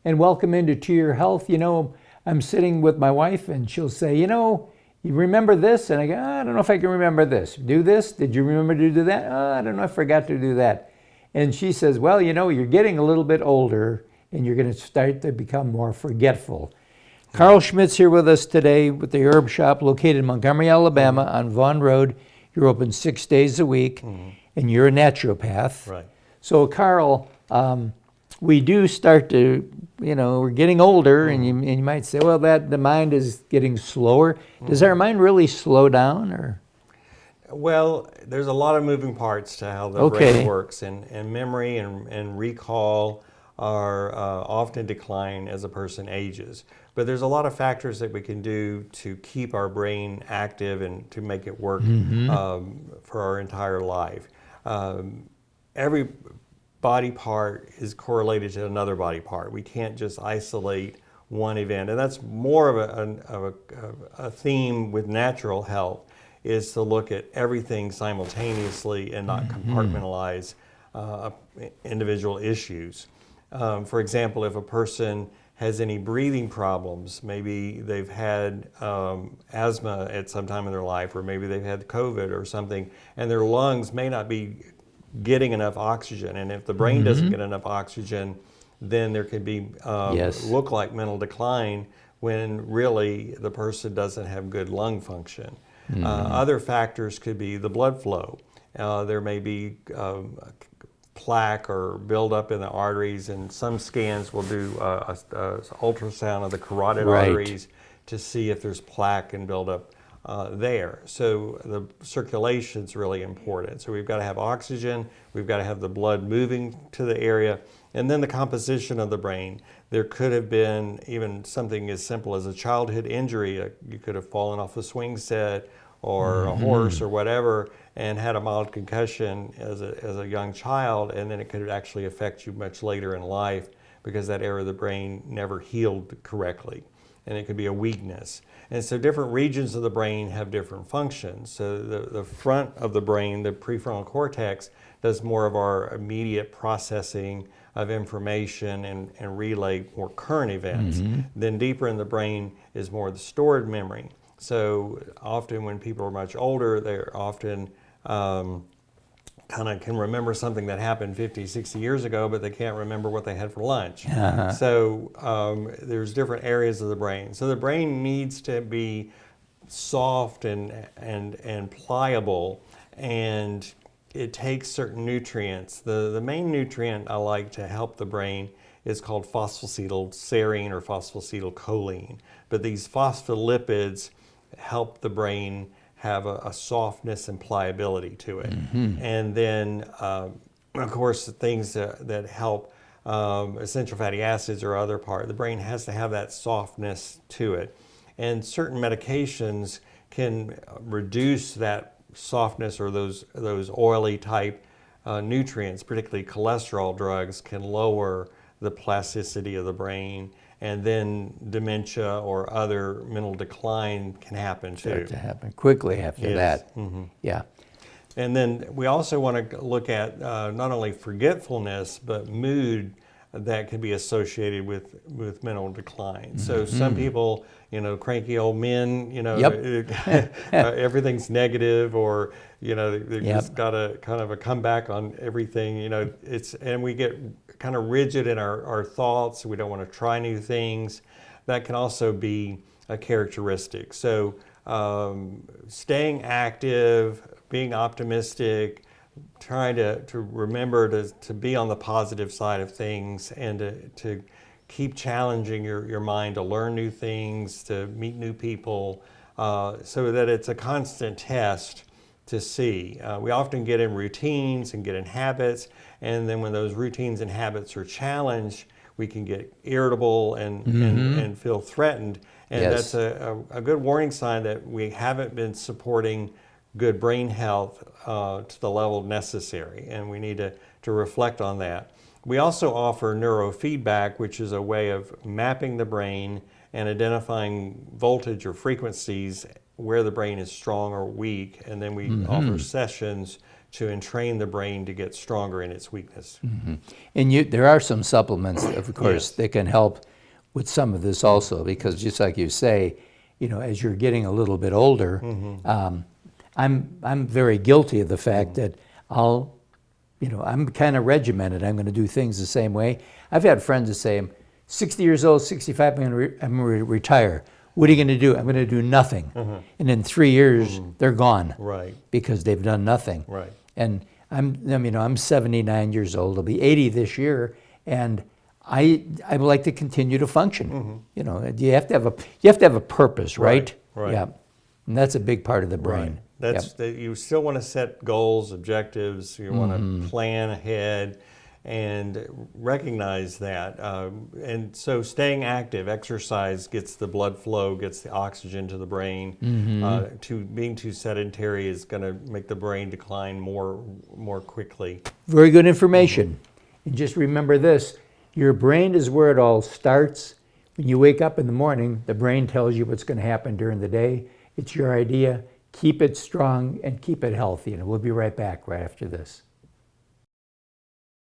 and welcome into To Your Health. I'm sitting with my wife and she'll say, you remember this? And I go, I don't know if I can remember this. Do this? Did you remember to do that? Oh, I don't know, I forgot to do that. And she says, well, you're getting a little bit older and you're going to start to become more forgetful. Carl Schmidt's here with us today with the Herb Shop located in Montgomery, Alabama on Vaughan Road. You're open 6 days a week and you're a naturopath. Right. So Carl, we do start to, we're getting older and you might say, well, the mind is getting slower. Does our mind really slow down or? Well, there's a lot of moving parts to how the brain works, and memory and recall are often decline as a person ages. But there's a lot of factors that we can do to keep our brain active and to make it work for our entire life. Every body part is correlated to another body part. We can't just isolate one event, and that's more of a theme with natural health, is to look at everything simultaneously and not compartmentalize individual issues. For example, if a person has any breathing problems, maybe they've had asthma at some time in their life, or maybe they've had COVID or something, and their lungs may not be getting enough oxygen. And if the brain doesn't get enough oxygen, then there could be look like mental decline when really the person doesn't have good lung function. Other factors could be the blood flow. There may be plaque or buildup in the arteries, and some scans will do a ultrasound of the carotid arteries to see if there's plaque and buildup there. So the circulation is really important. So we've got to have oxygen, we've got to have the blood moving to the area, and then the composition of the brain. There could have been even something as simple as a childhood injury. You could have fallen off a swing set or a horse or whatever and had a mild concussion as a young child, and then it could actually affect you much later in life because that area of the brain never healed correctly, and it could be a weakness. And so different regions of the brain have different functions. So the front of the brain, the prefrontal cortex, does more of our immediate processing of information and relay more current events. Then deeper in the brain is more the stored memory. So often when people are much older, they're often kind of can remember something that happened 50, 60 years ago, but they can't remember what they had for lunch. So there's different areas of the brain. So the brain needs to be soft and pliable, and it takes certain nutrients. The main nutrient I like to help the brain is called phosphatidylserine or phosphatidylcholine. But these phospholipids help the brain have a softness and pliability to it. And then, of course, things that help essential fatty acids or other part, the brain has to have that softness to it. And certain medications can reduce that softness, or those oily type nutrients, particularly cholesterol drugs, can lower the plasticity of the brain, and then dementia or other mental decline can happen too. Start to happen quickly after that. Yeah. And then we also want to look at not only forgetfulness, but mood that can be associated with mental decline. So some people, cranky old men, everything's negative, or they've just got a kind of a comeback on everything. And we get kind of rigid in our thoughts. We don't want to try new things. That can also be a characteristic. So staying active, being optimistic, trying to remember to be on the positive side of things, and to keep challenging your mind to learn new things, to meet new people, so that it's a constant test to see. We often get in routines and get in habits, and then when those routines and habits are challenged, we can get irritable and feel threatened. And that's a good warning sign that we haven't been supporting good brain health to the level necessary, and we need to reflect on that. We also offer neurofeedback, which is a way of mapping the brain and identifying voltage or frequencies where the brain is strong or weak, and then we offer sessions to entrain the brain to get stronger in its weakness. And there are some supplements, of course, that can help with some of this also, because just like you say, as you're getting a little bit older, I'm very guilty of the fact that I'm kind of regimented. I'm going to do things the same way. I've had friends that say, I'm 60 years old, 65, I'm going to retire. What are you going to do? I'm going to do nothing. And in 3 years, they're gone. Right. Because they've done nothing. Right. And I'm 79 years old. I'll be 80 this year, and I would like to continue to function. You have to have a purpose, right? Right. Yeah. And that's a big part of the brain. Right. You still want to set goals, objectives. You want to plan ahead and recognize that. And so staying active, exercise gets the blood flow, gets the oxygen to the brain. Being too sedentary is going to make the brain decline more quickly. Very good information. And just remember this, your brain is where it all starts. When you wake up in the morning, the brain tells you what's going to happen during the day. It's your idea. Keep it strong and keep it healthy. And we'll be right back right after this.